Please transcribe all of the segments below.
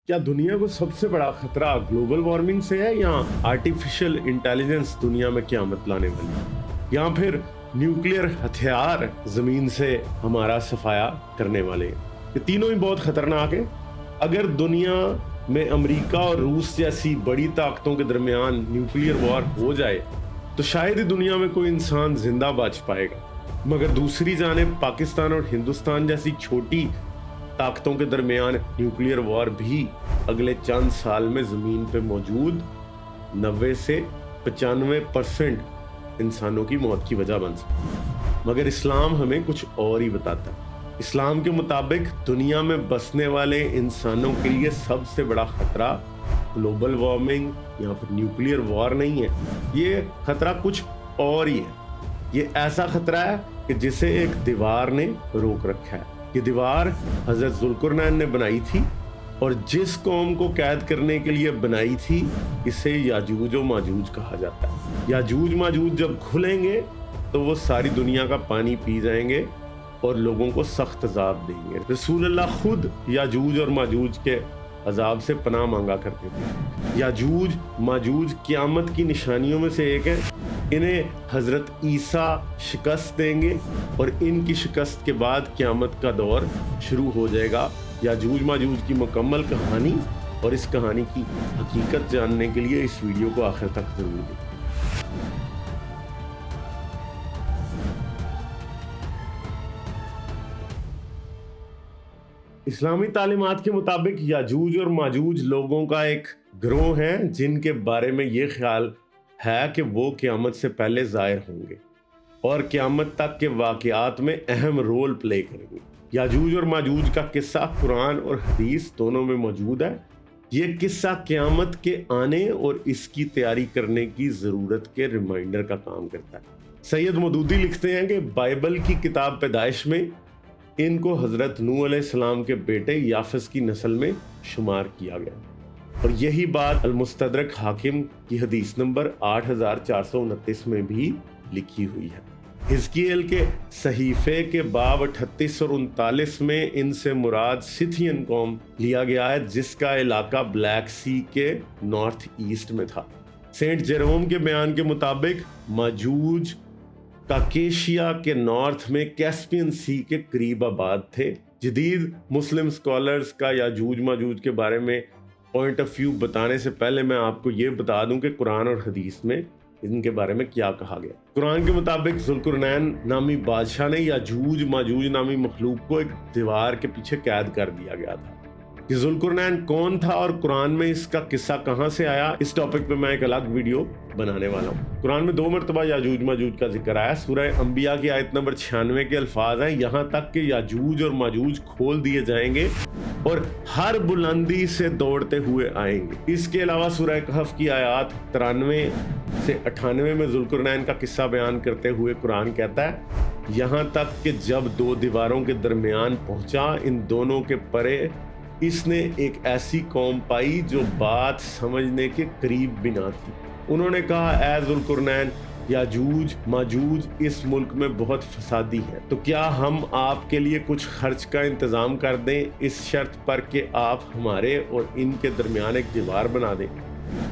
क्या दुनिया को सबसे बड़ा खतरा ग्लोबल वार्मिंग से है या आर्टिफिशियल इंटेलिजेंस दुनिया में क़यामत लाने वाली है, या फिर न्यूक्लियर हथियार जमीन से हमारा सफाया करने वाले हैं? ये तीनों ही बहुत खतरनाक है। अगर दुनिया में अमेरिका और रूस जैसी बड़ी ताकतों के दरमियान न्यूक्लियर वॉर हो जाए तो शायद ही दुनिया में कोई इंसान जिंदा बच पाएगा, मगर दूसरी जानिब पाकिस्तान और हिंदुस्तान जैसी छोटी ताकतों के दरमियान न्यूक्लियर वॉर भी अगले चंद साल में ज़मीन पे मौजूद 90 से 95% इंसानों की मौत की वजह बन सकती है। मगर इस्लाम हमें कुछ और ही बताता है। इस्लाम के मुताबिक दुनिया में बसने वाले इंसानों के लिए सबसे बड़ा खतरा ग्लोबल वार्मिंग या फिर न्यूक्लियर वॉर नहीं है, ये खतरा कुछ और ही है। ये ऐसा खतरा है कि जिसे एक दीवार ने रोक रखा है। ये दीवार हजरत जुल्कुरनैन ने बनाई थी और जिस कौम को कैद करने के लिए बनाई थी इसे याजूज और माजूज कहा जाता है। याजूज माजूज जब खुलेंगे तो वो सारी दुनिया का पानी पी जाएंगे और लोगों को सख्त अजाब देंगे। रसूलुल्लाह खुद याजूज और माजूज के अजाब से पनाह मांगा करते थे। याजूज माजूज क़यामत की निशानियों में से एक है। इन्हें हजरत ईसा शिकस्त देंगे और इनकी शिकस्त के बाद क़यामत का दौर शुरू हो जाएगा। याजूज माजूज की मुकम्मल कहानी और इस कहानी की हकीकत जानने के लिए इस वीडियो को आखिर तक जरूर देखें। इस्लामी तालीमात के मुताबिक याजूज और माजूज लोगों का एक गिरोह है जिनके बारे में ये ख्याल है कि वो क़यामत से पहले ज़ाहिर होंगे और क़यामत तक के वाक़यात में अहम रोल प्ले करेंगे। याजूज और माजूज का किस्सा कुरान और हदीस दोनों में मौजूद है। ये किस्सा क़यामत के आने और इसकी तैयारी करने की ज़रूरत के रिमाइंडर का काम करता है। सैयद मौदूदी लिखते हैं कि बाइबल की किताब पैदाइश में इनको हज़रत नूह अलैहिस्सलाम के बेटे याफस की नस्ल में शुमार किया गया और यही बात अल-मुस्तदरक हाकिम की हदीस नंबर 8429 में भी लिखी हुई है। हिजकियेल के सहीफे के बाब 38 और 39 में इनसे मुराद सिथियन कौम लिया गया है जिसका इलाका ब्लैक सी के नॉर्थ ईस्ट में था। सेंट जेरोम के बयान के मुताबिक माजूज काकेशिया के नॉर्थ में कैस्पियन सी के करीब आबाद थे। जदीद मुस्लिम स्कॉलर्स का याजूज माजूज के बारे में पॉइंट ऑफ व्यू बताने से पहले मैं आपको ये बता दूं कि कुरान और हदीस में इनके बारे में क्या कहा गया। कुरान के मुताबिक जुल्कुरनैन नामी बादशाह ने याजूज माजूज नामी मखलूक को एक दीवार के पीछे कैद कर दिया गया था। ये जुल्कुरनैन कौन था और कुरान में इसका किस्सा कहां से आया, इस टॉपिक पे मैं एक अलग वीडियो बनाने वाला हूँ। कुरान में 2 मरतबा याजूज माजूज का जिक्र आया। सूरह अंबिया की आयत नंबर 96 के अल्फाज हैं, यहाँ तक कि याजूज और माजूज खोल दिए जाएंगे और हर बुलंदी से दौड़ते हुए आएंगे। इसके अलावा सूरह कहफ की आयत 93 से 98 में जुल्कुरनैन का किस्सा बयान करते हुए कुरान कहता है, यहाँ तक कि जब 2 दीवारों के दरमियान पहुंचा, इन दोनों के परे इसने एक ऐसी कौम पाई जो बात समझने के करीब भी ना थी। उन्होंने कहा, ऐ जुल्कुरनैन, याजूज माजूज इस मुल्क में बहुत फसादी है, तो क्या हम आपके लिए कुछ खर्च का इंतजाम कर दें इस शर्त पर कि आप हमारे और इनके दरमियान एक दीवार बना दें।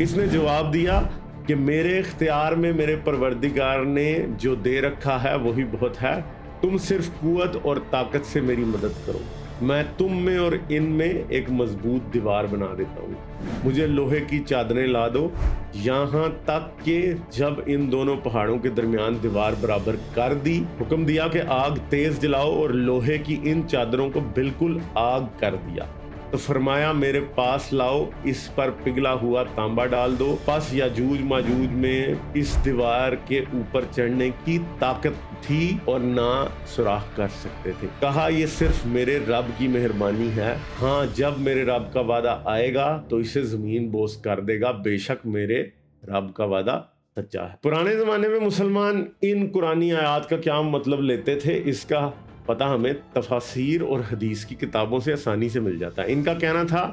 इसने जवाब दिया कि मेरे इख्तियार में मेरे परवरदिगार ने जो दे रखा है वही बहुत है, तुम सिर्फ कुव्वत और ताकत से मेरी मदद करो, मैं तुम में और इनमें एक मजबूत दीवार बना देता हूँ। मुझे लोहे की चादरें ला दो, यहाँ तक कि जब इन दोनों पहाड़ों के दरमियान दीवार बराबर कर दी, हुक्म दिया कि आग तेज जलाओ और लोहे की इन चादरों को बिल्कुल आग कर दिया। तो फरमाया, मेरे पास लाओ, इस पर पिघला हुआ तांबा डाल दो। बस याजूज माजूज में इस दीवार के ऊपर चढ़ने की ताकत थी और ना सुराख कर सकते थे। कहा, ये सिर्फ मेरे रब की मेहरबानी है। हाँ, जब मेरे रब का वादा आएगा तो इसे जमीन बोस कर देगा, बेशक मेरे रब का वादा सच्चा है। पुराने जमाने में मुसलमान इन कुरानी आयात का क्या मतलब लेते थे, इसका पता हमें तफासीर और हदीस की किताबों से आसानी से मिल जाता है। इनका कहना था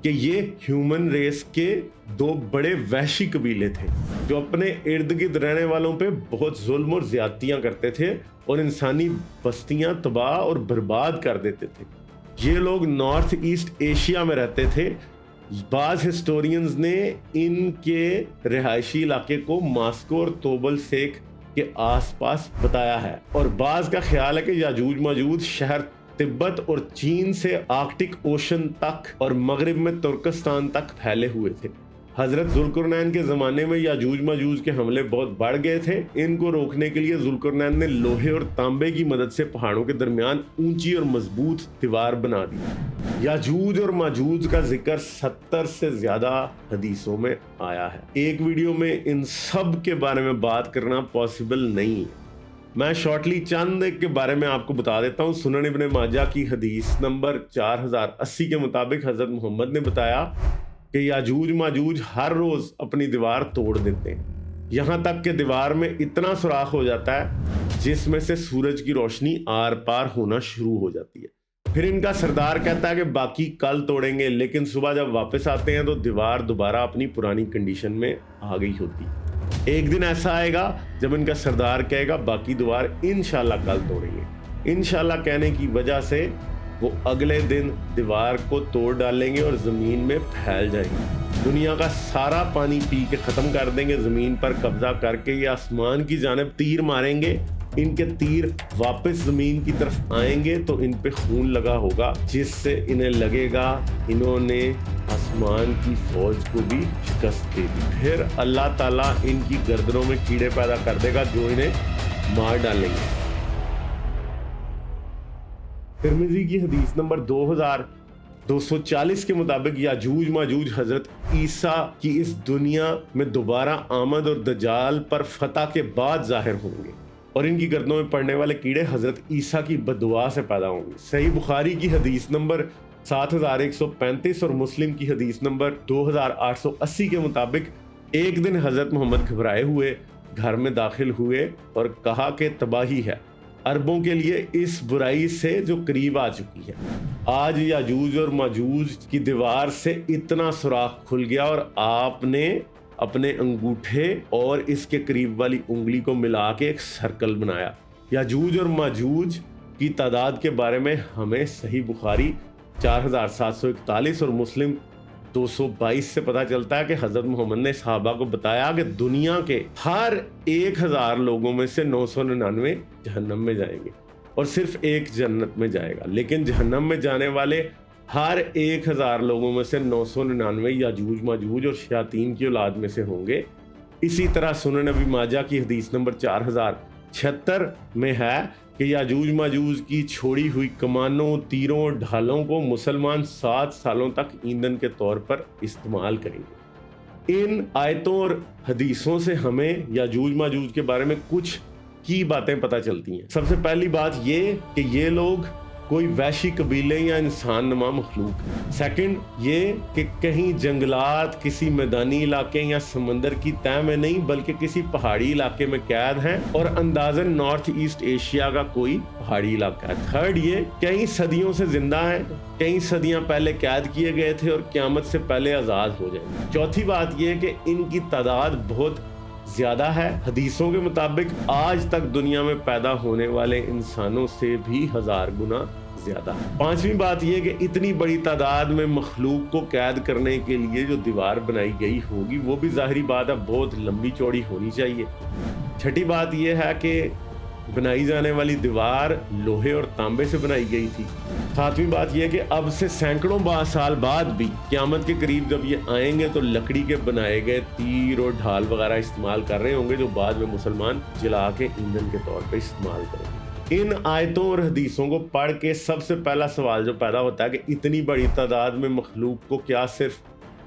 कि ये ह्यूमन रेस के 2 बड़े वहशी कबीले थे जो अपने इर्द गिर्द रहने वालों पे बहुत जुल्म और ज्यादतियां करते थे और इंसानी बस्तियां तबाह और बर्बाद कर देते थे। ये लोग नॉर्थ ईस्ट एशिया में रहते थे। बाज हिस्टोरियंस ने इनके रिहायशी इलाके को मॉस्को और तोबल सेक के आसपास बताया है, और बाज का ख्याल है कि याजूज माजूज शहर तिब्बत और चीन से आर्कटिक ओशन तक और मगरिब में तुर्कस्तान तक फैले हुए थे। हजरत जुल्करनैन के ज़माने में याजूज माजूज के हमले बहुत बढ़ गए थे। इनको रोकने के लिए जुल्करनैन ने लोहे और तांबे की मदद से पहाड़ों के दरमियान ऊंची और मजबूत दीवार बना दी। याजूज और माजूज का जिक्र 70 से ज़्यादा हदीसों में आया है। एक वीडियो में इन सब के बारे में बात करना पॉसिबल नहीं है। मैं शॉर्टली चंद एक के बारे में आपको बता देता हूँ। सुनन इब्न माजा की हदीस नंबर 4080 के मुताबिक हजरत मोहम्मद ने बताया कि याजूज माजूज हर रोज अपनी दीवार तोड़ देते हैं, यहाँ तक कि दीवार में इतना सुराख हो जाता है जिसमें से सूरज की रोशनी आर पार होना शुरू हो जाती है। फिर इनका सरदार कहता है कि बाकी कल तोड़ेंगे, लेकिन सुबह जब वापस आते हैं तो दीवार दोबारा अपनी पुरानी कंडीशन में आ गई होती। एक दिन ऐसा आएगा जब इनका सरदार कहेगा बाकी दीवार इंशाल्लाह कल तोड़ेंगे। इंशाल्लाह कहने की वजह से वो अगले दिन दीवार को तोड़ डालेंगे और ज़मीन में फैल जाएंगे। दुनिया का सारा पानी पी के ख़त्म कर देंगे। ज़मीन पर कब्जा करके ये आसमान की जानिब तीर मारेंगे। इनके तीर वापस ज़मीन की तरफ आएंगे तो इन पे खून लगा होगा, जिससे इन्हें लगेगा इन्होंने आसमान की फौज को भी शिकस्त दे दी। फिर अल्लाह ताला इनकी गर्दनों में कीड़े पैदा कर देगा जो इन्हें मार डालेंगे। तिरमिज़ी की हदीस नंबर 2240 के मुताबिक याजूज माजूज हजरत ईसा की इस दुनिया में दोबारा आमद और दज्जाल पर फतह के बाद जाहिर होंगे, और इनकी गर्दनों में पड़ने वाले कीड़े हजरत ईसा की बददुआ से पैदा होंगे। सही बुखारी की हदीस नंबर 7135 और मुस्लिम की हदीस नंबर 2880 के मुताबिक एक दिन हजरत मोहम्मद घबराए हुए घर में दाखिल हुए और कहा कि तबाही है अरबों के लिए इस बुराई से जो करीब आ चुकी है। आज याजूज और माजूज की दीवार से इतना सुराख खुल गया और आपने अपने अंगूठे और इसके करीब वाली उंगली को मिला के एक सर्कल बनाया। याजूज और माजूज की तादाद के बारे में हमें सही बुखारी 4741 और मुस्लिम 222 से पता चलता है कि हजरत मोहम्मद ने सहाबा को बताया कि दुनिया के हर 1000 लोगों में से 999 जहन्नम में जाएंगे और सिर्फ एक जन्नत में जाएगा, लेकिन जहन्नम में जाने वाले हर 1000 लोगों में से 999 याजूज माजूज और शयातीन की औलाद में से होंगे। इसी तरह सुनन इब्न माजा की हदीस नंबर 4076 में है कि याजूज माजूज की छोड़ी हुई कमानों, तीरों और ढालों को मुसलमान 7 सालों तक ईंधन के तौर पर इस्तेमाल करेंगे। इन आयतों और हदीसों से हमें याजूज माजूज के बारे में कुछ की बातें पता चलती हैं। सबसे पहली बात ये कि ये लोग कोई वैशी कबीले या इंसान नुमा मखलूक है। सेकंड ये कि कहीं जंगलात, किसी मैदानी इलाके या समंदर की तह में नहीं बल्कि किसी पहाड़ी इलाके में कैद हैं और अंदाजन नॉर्थ ईस्ट एशिया का कोई पहाड़ी इलाका है। थर्ड ये कई सदियों से जिंदा हैं, कई सदियां पहले कैद किए गए थे और क़यामत से पहले आज़ाद हो जाएंगे। चौथी बात यह कि इनकी तादाद बहुत ज्यादा है। हदीसों के मुताबिक आज तक दुनिया में पैदा होने वाले इंसानों से भी 1000 गुना ज्यादा है। पांचवी बात यह कि इतनी बड़ी तादाद में मखलूक को कैद करने के लिए जो दीवार बनाई गई होगी वो भी जाहिरी बात है बहुत लंबी चौड़ी होनी चाहिए। छठी बात यह है कि बनाई जाने वाली दीवार लोहे और तांबे से बनाई गई थी। सातवीं बात यह कि अब से सैकड़ों साल बाद भी क़यामत के करीब जब ये आएंगे तो लकड़ी के बनाए गए तीर और ढाल वगैरह इस्तेमाल कर रहे होंगे जो बाद में मुसलमान जला के ईंधन के तौर पे इस्तेमाल करेंगे। इन आयतों और हदीसों को पढ़ के सबसे पहला सवाल जो पैदा होता है कि इतनी बड़ी तादाद में मखलूक को क्या सिर्फ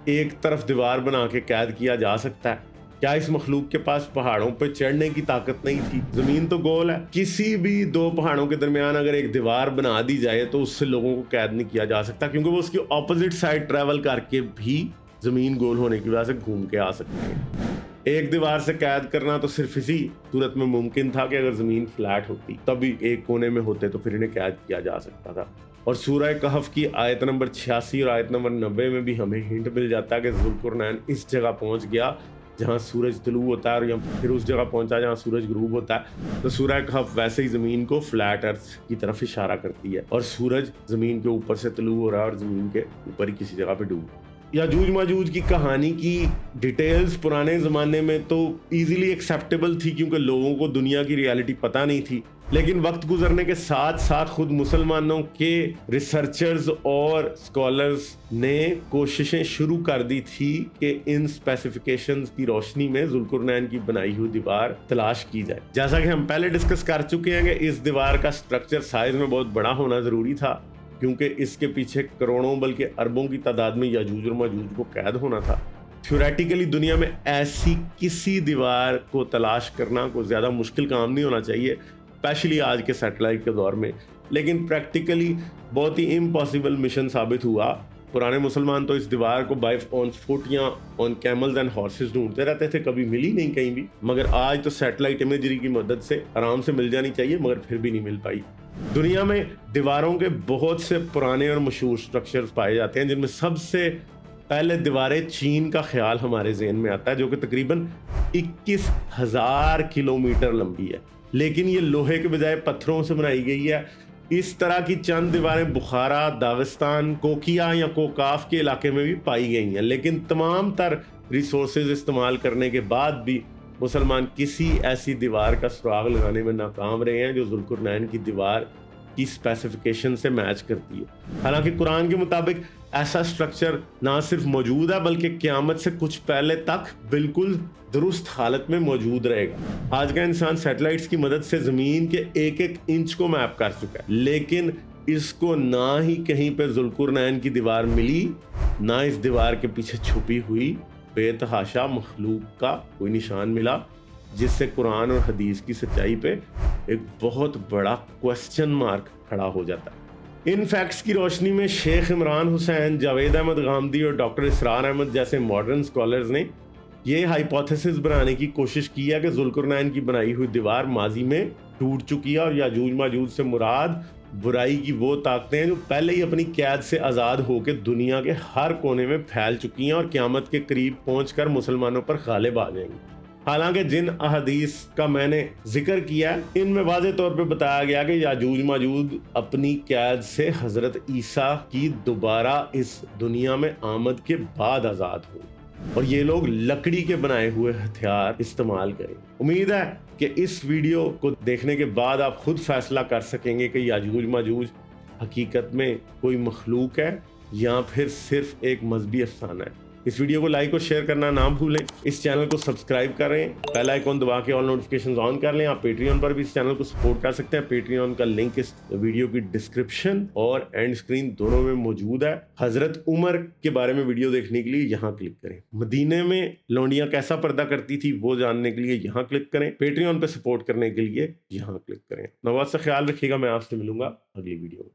एक तरफ दीवार बना के कैद किया जा सकता है? क्या इस मखलूक के पास पहाड़ों पे चढ़ने की ताकत नहीं थी? जमीन तो गोल है, किसी भी दो पहाड़ों के दरमियान अगर एक दीवार बना दी जाए तो उससे लोगों को कैद नहीं किया जा सकता, क्योंकि वो उसकी ऑपोजिट साइड ट्रैवल करके भी जमीन गोल होने की वजह से घूम के आ सकते हैं। एक दीवार से कैद करना तो सिर्फ इसी सूरत में मुमकिन था कि अगर जमीन फ्लैट होती तभी एक कोने में होते तो फिर इन्हें कैद किया जा सकता था। और सूरह कहफ की आयत नंबर 86 और आयत नंबर 90 में भी हमें हिंट मिल जाता है कि जुल्करनैन इस जगह पहुंच गया جہاں سورج طلوع ہوتا ہے اور پھر اس جگہ پہنچا جہاں سورج غروب ہوتا ہے، تو سورہ کہف ویسے ہی زمین کو فلیٹ ارتھ کی طرف اشارہ کرتی ہے اور سورج زمین کے اوپر سے طلوع ہو رہا ہے اور زمین کے اوپر ہی کسی جگہ پہ ڈوب۔ یاجوج ماجوج کی کہانی کی ڈیٹیلز پرانے زمانے میں تو ایزیلی ایکسیپٹیبل تھی کیونکہ لوگوں کو دنیا کی ریالٹی پتہ نہیں تھی، لیکن وقت گزرنے کے ساتھ ساتھ خود مسلمانوں کے ریسرچرز اور اسکالرز نے کوششیں شروع کر دی تھی کہ ان اسپیسیفکیشنز کی روشنی میں ذوالقرنین کی بنائی ہوئی دیوار تلاش کی جائے۔ جیسا کہ ہم پہلے ڈسکس کر چکے ہیں کہ اس دیوار کا سٹرکچر سائز میں بہت بڑا ہونا ضروری تھا کیونکہ اس کے پیچھے کروڑوں بلکہ اربوں کی تعداد میں یاجوج اور ماجوج کو قید ہونا تھا۔ تھیوریٹیکلی دنیا میں ایسی کسی دیوار کو تلاش کرنا کوئی زیادہ مشکل کام نہیں ہونا چاہیے، اسپیشلی آج کے سیٹلائٹ کے دور میں، لیکن پریکٹیکلی بہت ہی امپاسبل مشن ثابت ہوا۔ پرانے مسلمان تو اس دیوار کو بائی آن فٹ یا آن کیملز اینڈ ہارسز ڈھونڈتے رہتے تھے، کبھی ملی نہیں کہیں بھی، مگر آج تو سیٹلائٹ امیجری کی مدد سے آرام سے مل جانی چاہیے، مگر پھر بھی نہیں مل پائی۔ دنیا میں دیواروں کے بہت سے پرانے اور مشہور سٹرکچرز پائے جاتے ہیں، جن میں سب سے پہلے دیوار چین کا خیال ہمارے ذہن میں آتا ہے، جو کہ تقریباً 21,000 کلومیٹر لمبی ہے، لیکن یہ لوہے کے بجائے پتھروں سے بنائی گئی ہے۔ اس طرح کی چند دیواریں بخارا، داغستان، کوکیا یا کوکاف کے علاقے میں بھی پائی گئی ہیں، لیکن تمام تر ریسورسز استعمال کرنے کے بعد بھی مسلمان کسی ایسی دیوار کا سراغ لگانے میں ناکام رہے ہیں جو ذوالقرنین کی دیوار کی اسپیسیفکیشن سے میچ کرتی ہے۔ حالانکہ قرآن کے مطابق ایسا سٹرکچر نہ صرف موجود ہے بلکہ قیامت سے کچھ پہلے تک بالکل درست حالت میں موجود رہے گا۔ آج کا انسان سیٹلائٹس کی مدد سے زمین کے ایک ایک انچ کو میپ کر چکا ہے، لیکن اس کو نہ ہی کہیں پہ ذوالقرنین کی دیوار ملی، نہ اس دیوار کے پیچھے چھپی ہوئی بے تحاشا مخلوق کا کوئی نشان ملا، جس سے قرآن اور حدیث کی سچائی پہ ایک بہت بڑا کوسچن مارک کھڑا ہو جاتا ہے۔ ان فیکٹس کی روشنی میں شیخ عمران حسین، جاوید احمد غامدی اور ڈاکٹر اسرار احمد جیسے ماڈرن اسکالرز نے یہ ہائپوتھیسس بنانے کی کوشش کی ہے کہ ذوالقرنین کی بنائی ہوئی دیوار ماضی میں ٹوٹ چکی ہے اور یاجوج ماجوج سے مراد برائی کی وہ طاقتیں ہیں جو پہلے ہی اپنی قید سے آزاد ہو کے دنیا کے ہر کونے میں پھیل چکی ہیں اور قیامت کے قریب پہنچ کر مسلمانوں پر غالب آ جائیں گی۔ حالانکہ جن احادیث کا میں نے ذکر کیا ہے ان میں واضح طور پہ بتایا گیا کہ یاجوج ماجوج اپنی قید سے حضرت عیسیٰ کی دوبارہ اس دنیا میں آمد کے بعد آزاد ہوں اور یہ لوگ لکڑی کے بنائے ہوئے ہتھیار استعمال کریں۔ امید ہے کہ اس ویڈیو کو دیکھنے کے بعد آپ خود فیصلہ کر سکیں گے کہ یاجوج ماجوج حقیقت میں کوئی مخلوق ہے یا پھر صرف ایک مذہبی افسانہ ہے۔ اس ویڈیو کو لائک اور شیئر کرنا نہ بھولیں، اس چینل کو سبسکرائب کریں، بیل آئیکن دبا کے آل نوٹیفیکیشنز آن کر لیں۔ آپ پیٹریون پر بھی اس چینل کو سپورٹ کر سکتے ہیں، پیٹریون کا لنک اس ویڈیو کی ڈسکرپشن اور اینڈ اسکرین دونوں میں موجود ہے۔ حضرت عمر کے بارے میں ویڈیو دیکھنے کے لیے یہاں کلک کریں، مدینے میں لونڈیاں کیسا پردہ کرتی تھی وہ جاننے کے لیے یہاں کلک کریں، پیٹریون پہ سپورٹ کرنے کے لیے یہاں کلک کریں۔ نواز سے خیال رکھیے گا، میں آپ سے ملوں گا اگلی ویڈیو میں۔